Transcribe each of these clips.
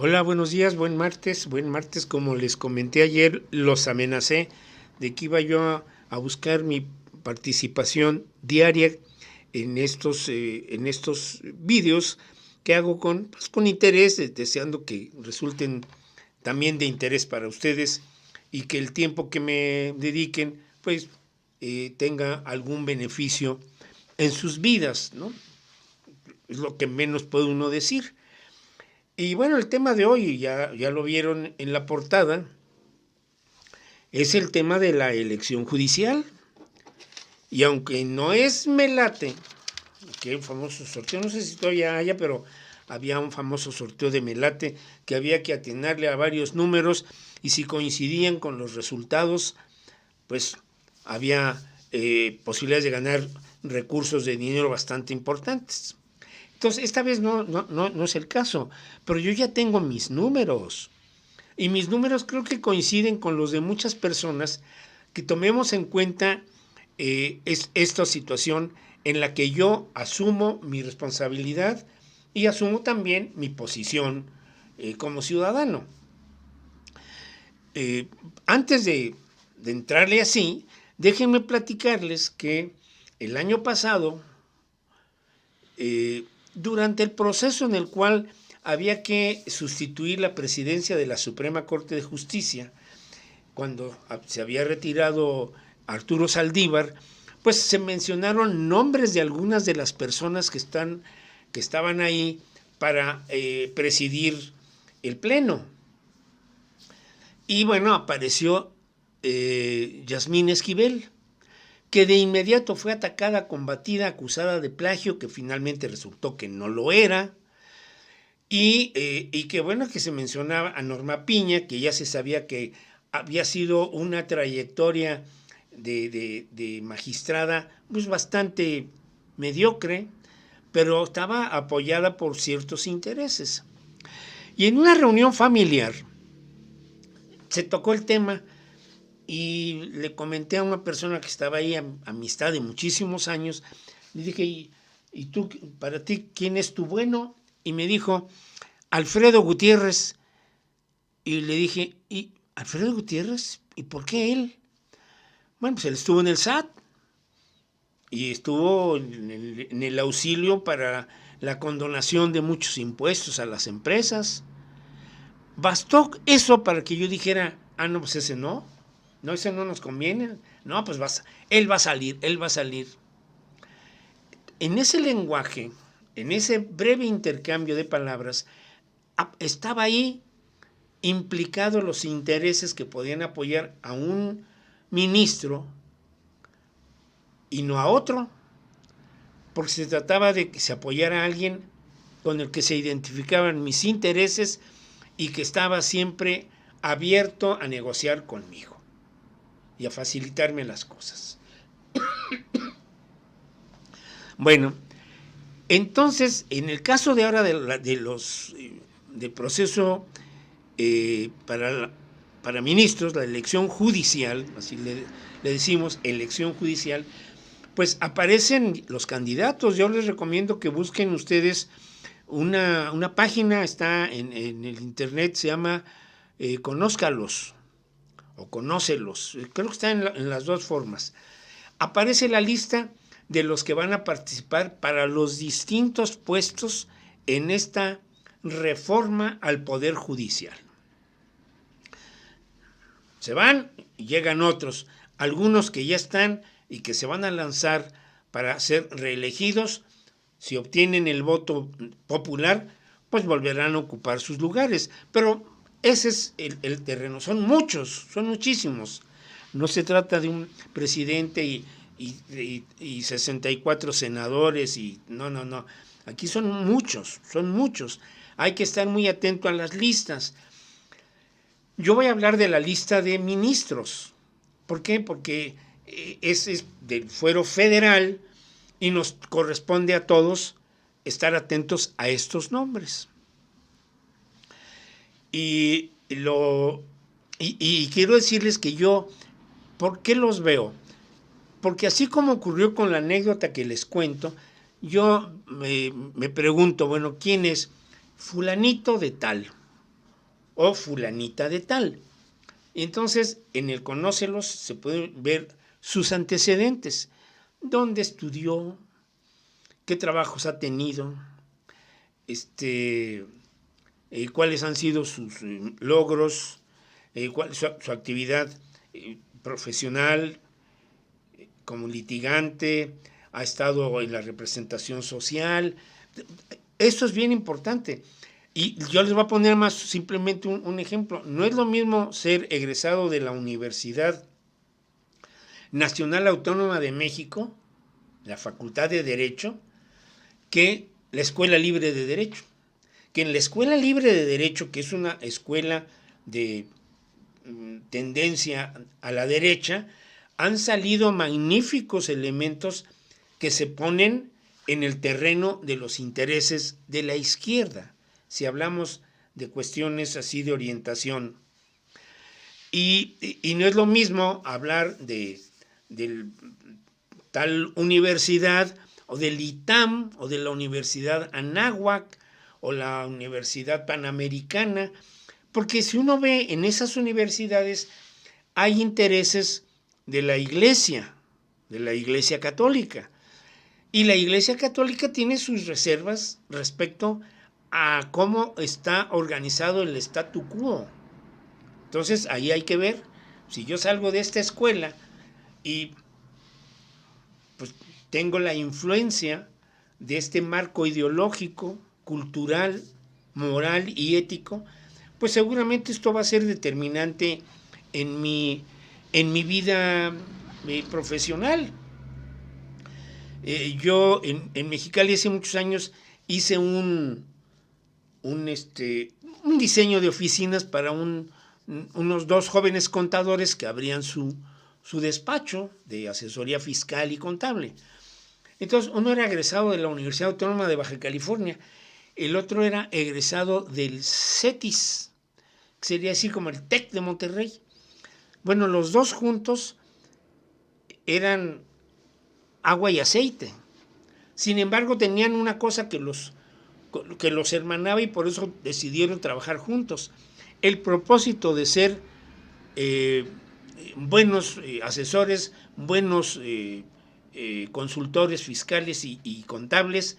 Hola, buenos días, buen martes. Buen martes, como les comenté ayer, los amenacé de que iba yo a buscar mi participación diaria en estos vídeos que hago con interés, deseando que resulten también de interés para ustedes y que el tiempo que me dediquen, pues, tenga algún beneficio en sus vidas, ¿no? Es lo que menos puede uno decir. Y bueno, el tema de hoy, ya lo vieron en la portada, es el tema de la elección judicial. Y aunque no es Melate, que hay un famoso sorteo, no sé si todavía haya, pero había un famoso sorteo de Melate que había que atinarle a varios números y si coincidían con los resultados, pues había posibilidades de ganar recursos de dinero bastante importantes. Entonces, esta vez no es el caso, pero yo ya tengo mis números. Y mis números creo que coinciden con los de muchas personas que tomemos en cuenta esta situación en la que yo asumo mi responsabilidad y asumo también mi posición como ciudadano. Antes de entrarle así, déjenme platicarles que el año pasado, durante el proceso en el cual había que sustituir la presidencia de la Suprema Corte de Justicia, cuando se había retirado Arturo Saldívar, pues se mencionaron nombres de algunas de las personas que estaban ahí para presidir el Pleno. Y bueno, apareció Yasmín Esquivel, que de inmediato fue atacada, combatida, acusada de plagio, que finalmente resultó que no lo era, y que bueno, que se mencionaba a Norma Piña, que ya se sabía que había sido una trayectoria de magistrada pues bastante mediocre, pero estaba apoyada por ciertos intereses. Y en una reunión familiar se tocó el tema y le comenté a una persona que estaba ahí, amistad de muchísimos años, le dije, ¿y tú, para ti, quién es tu bueno? Y me dijo, Alfredo Gutiérrez. Y le dije, ¿y Alfredo Gutiérrez? ¿Y por qué él? Bueno, pues él estuvo en el SAT y estuvo en el auxilio para la condonación de muchos impuestos a las empresas. Bastó eso para que yo dijera, no, pues ese no, ese no nos conviene, no, pues él va a salir. En ese lenguaje, en ese breve intercambio de palabras, estaba ahí implicados los intereses que podían apoyar a un ministro y no a otro, porque se trataba de que se apoyara a alguien con el que se identificaban mis intereses y que estaba siempre abierto a negociar conmigo y a facilitarme las cosas. Bueno, entonces, en el caso de ahora del proceso para ministros, la elección judicial, así le decimos, elección judicial, pues aparecen los candidatos. Yo les recomiendo que busquen ustedes una página, está en el internet, se llama Conózcalos o Conócelos, creo que está en las dos formas. Aparece la lista de los que van a participar para los distintos puestos en esta reforma al Poder Judicial. Se van y llegan otros, algunos que ya están y que se van a lanzar para ser reelegidos. Si obtienen el voto popular, pues volverán a ocupar sus lugares. Pero ese es el terreno. Son muchos, son muchísimos. No se trata de un presidente y 64 senadores y no. Aquí son muchos. Hay que estar muy atento a las listas. Yo voy a hablar de la lista de ministros. ¿Por qué? Porque es del fuero federal y nos corresponde a todos estar atentos a estos nombres. Y quiero decirles que yo, ¿por qué los veo? Porque así como ocurrió con la anécdota que les cuento, yo me pregunto, bueno, ¿quién es? Fulanito de tal. o fulanita de tal. Entonces, en el Conócelos se pueden ver sus antecedentes, dónde estudió, qué trabajos ha tenido, cuáles han sido sus logros, cuál es su actividad profesional como litigante, ha estado en la representación social. Esto es bien importante. Y yo les voy a poner más simplemente un ejemplo. No es lo mismo ser egresado de la Universidad Nacional Autónoma de México, la Facultad de Derecho, que la Escuela Libre de Derecho. Que en la Escuela Libre de Derecho, que es una escuela de tendencia a la derecha, han salido magníficos elementos que se ponen en el terreno de los intereses de la izquierda, si hablamos de cuestiones así de orientación. Y no es lo mismo hablar de tal universidad, o del ITAM, o de la Universidad Anáhuac, o la Universidad Panamericana, porque si uno ve en esas universidades hay intereses de la Iglesia Católica, y la Iglesia Católica tiene sus reservas respecto a cómo está organizado el statu quo. Entonces ahí hay que ver, si yo salgo de esta escuela y pues tengo la influencia de este marco ideológico, cultural, moral y ético, pues seguramente esto va a ser determinante en mi vida profesional. Yo en Mexicali hace muchos años hice un diseño de oficinas para unos 2 jóvenes contadores que abrían su despacho de asesoría fiscal y contable. Entonces, uno era egresado de la Universidad Autónoma de Baja California, el otro era egresado del CETIS, que sería así como el TEC de Monterrey. Bueno, los 2 juntos eran agua y aceite. Sin embargo, tenían una cosa que los hermanaba, y por eso decidieron trabajar juntos. El propósito de ser buenos asesores, buenos consultores fiscales y contables,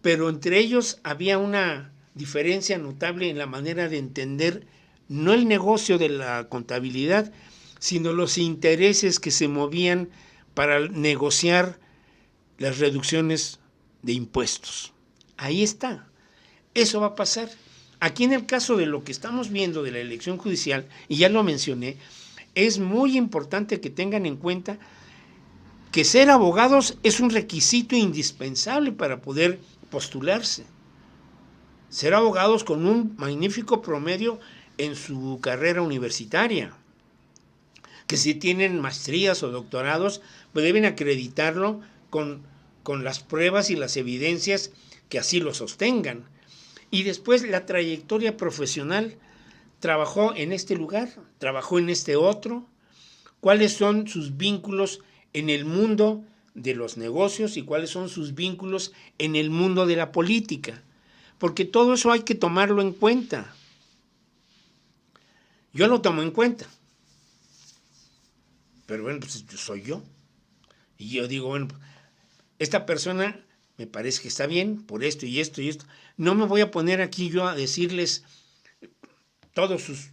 pero entre ellos había una diferencia notable en la manera de entender no el negocio de la contabilidad, sino los intereses que se movían para negociar las reducciones de impuestos. Ahí está. Eso va a pasar. Aquí en el caso de lo que estamos viendo de la elección judicial, y ya lo mencioné, es muy importante que tengan en cuenta que ser abogados es un requisito indispensable para poder postularse. Ser abogados con un magnífico promedio en su carrera universitaria, que si tienen maestrías o doctorados, pues deben acreditarlo con las pruebas y las evidencias que así lo sostengan. Y después la trayectoria profesional, trabajó en este lugar, trabajó en este otro, cuáles son sus vínculos en el mundo de los negocios y cuáles son sus vínculos en el mundo de la política, porque todo eso hay que tomarlo en cuenta. Yo lo tomo en cuenta, pero bueno, pues soy yo, y yo digo, bueno, esta persona me parece que está bien por esto y esto y esto. No me voy a poner aquí yo a decirles todos sus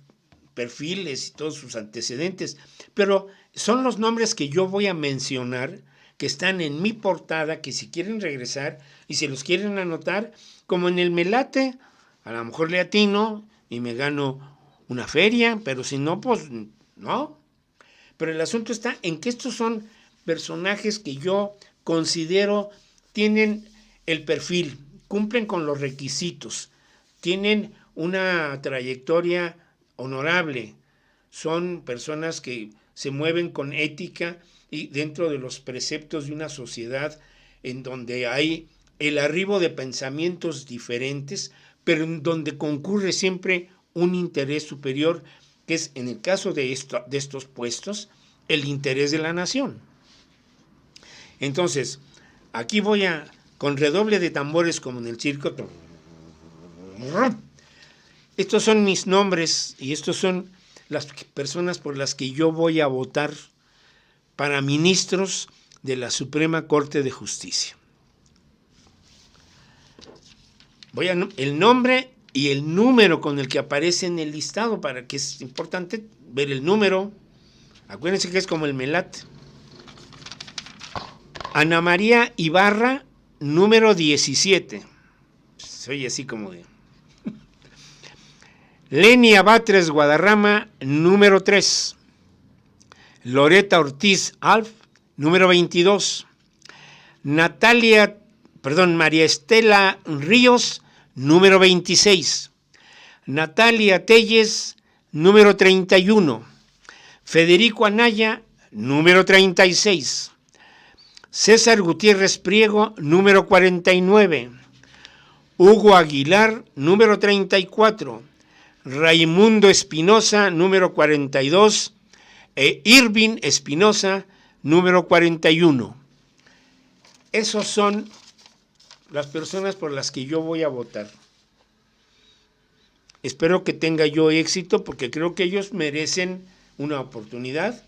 perfiles y todos sus antecedentes, pero son los nombres que yo voy a mencionar, que están en mi portada, que si quieren regresar y si los quieren anotar, como en el Melate, a lo mejor le atino y me gano una feria, pero si no, pues no. Pero el asunto está en que estos son personajes que yo considero tienen el perfil, cumplen con los requisitos, tienen una trayectoria honorable, son personas que se mueven con ética y dentro de los preceptos de una sociedad en donde hay el arribo de pensamientos diferentes, pero en donde concurre siempre un interés superior, que es, en el caso de estos puestos, el interés de la nación. Entonces, aquí voy con redoble de tambores como en el circo, Estos son mis nombres y estos son las personas por las que yo voy a votar para ministros de la Suprema Corte de Justicia. El nombre y el número con el que aparece en el listado, para que es importante ver el número. Acuérdense que es como el MELAT. Ana María Ibarra, número 17. Soy así como de... Lenia Batres Guadarrama, número 3. Loreta Ortiz Alf, número 22. María Estela Ríos, número 26. Natalia Telles, número 31. Federico Anaya, número 36. César Gutiérrez Priego, número 49. Hugo Aguilar, número 34. Raimundo Espinosa, número 42. E Irving Espinosa, número 41. Esos son las personas por las que yo voy a votar. Espero que tenga yo éxito, porque creo que ellos merecen una oportunidad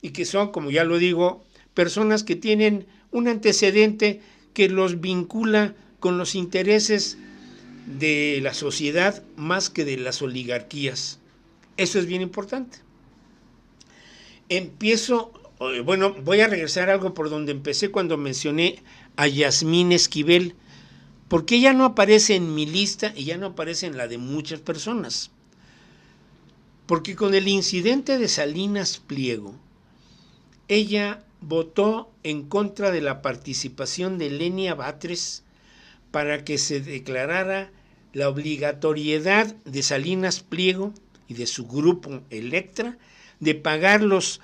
y que son, como ya lo digo, personas que tienen un antecedente que los vincula con los intereses de la sociedad más que de las oligarquías. Eso es bien importante. Voy a regresar a algo por donde empecé cuando mencioné a Yasmín Esquivel, porque ella no aparece en mi lista y ya no aparece en la de muchas personas. Porque con el incidente de Salinas Pliego, ella votó en contra de la participación de Lenia Batres para que se declarara la obligatoriedad de Salinas Pliego y de su grupo Electra de pagar los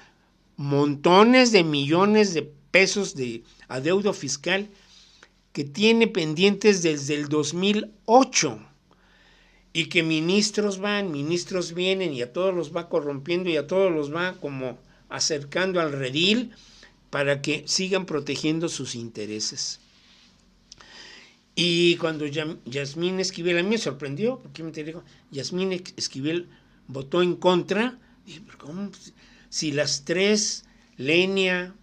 montones de millones de pesos de adeudo fiscal que tiene pendientes desde el 2008 y que ministros van, ministros vienen y a todos los va corrompiendo y a todos los va como acercando al redil para que sigan protegiendo sus intereses. Y cuando Yasmín Esquivel, a mí me sorprendió, porque me dijo, Yasmín Esquivel votó en contra. Dije, ¿pero cómo? Si las tres, Lenia,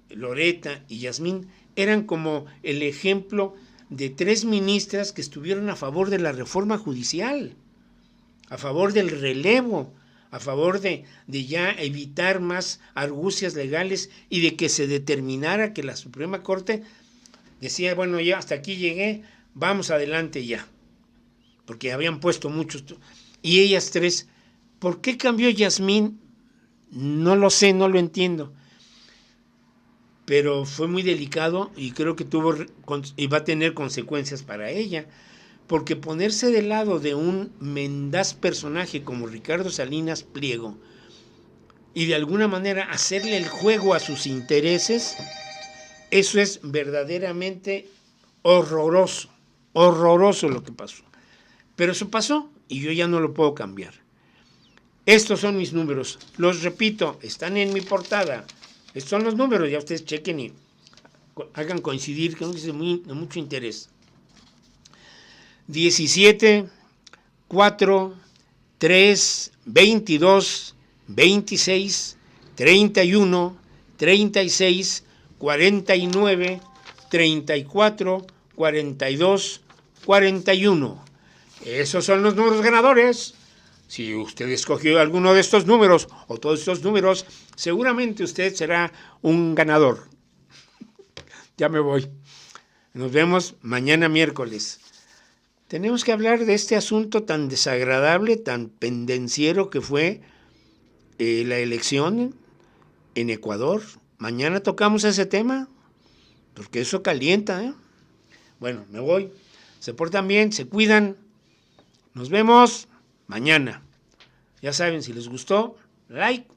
Loreta y Yasmín, eran como el ejemplo de tres ministras que estuvieron a favor de la reforma judicial, a favor del relevo, a favor de ya evitar más argucias legales y de que se determinara que la Suprema Corte decía, bueno, ya hasta aquí llegué, vamos adelante ya, porque habían puesto muchos. Y ellas tres, ¿por qué cambió Yasmín? No lo sé, no lo entiendo. Pero fue muy delicado y creo que va a tener consecuencias para ella, porque ponerse del lado de un mendaz personaje como Ricardo Salinas Pliego y de alguna manera hacerle el juego a sus intereses, eso es verdaderamente horroroso, horroroso lo que pasó. Pero eso pasó y yo ya no lo puedo cambiar. Estos son mis números, los repito, están en mi portada. Estos son los números, ya ustedes chequen y hagan coincidir, creo que es de mucho interés. 17, 4, 3, 22, 26, 31, 36, 49, 34, 42, 41. Esos son los números ganadores. Si usted escogió alguno de estos números o todos estos números, seguramente usted será un ganador. Ya me voy. Nos vemos mañana miércoles. Tenemos que hablar de este asunto tan desagradable, tan pendenciero que fue la elección en Ecuador. Mañana tocamos ese tema, porque eso calienta, ¿eh? Bueno, me voy. Se portan bien, se cuidan. Nos vemos mañana. Ya saben, si les gustó, like,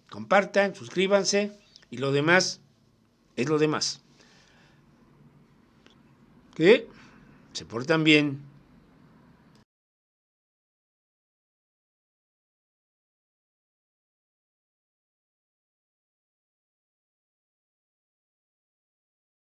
compartan, suscríbanse y lo demás es lo demás. ¿Qué? Se portan bien.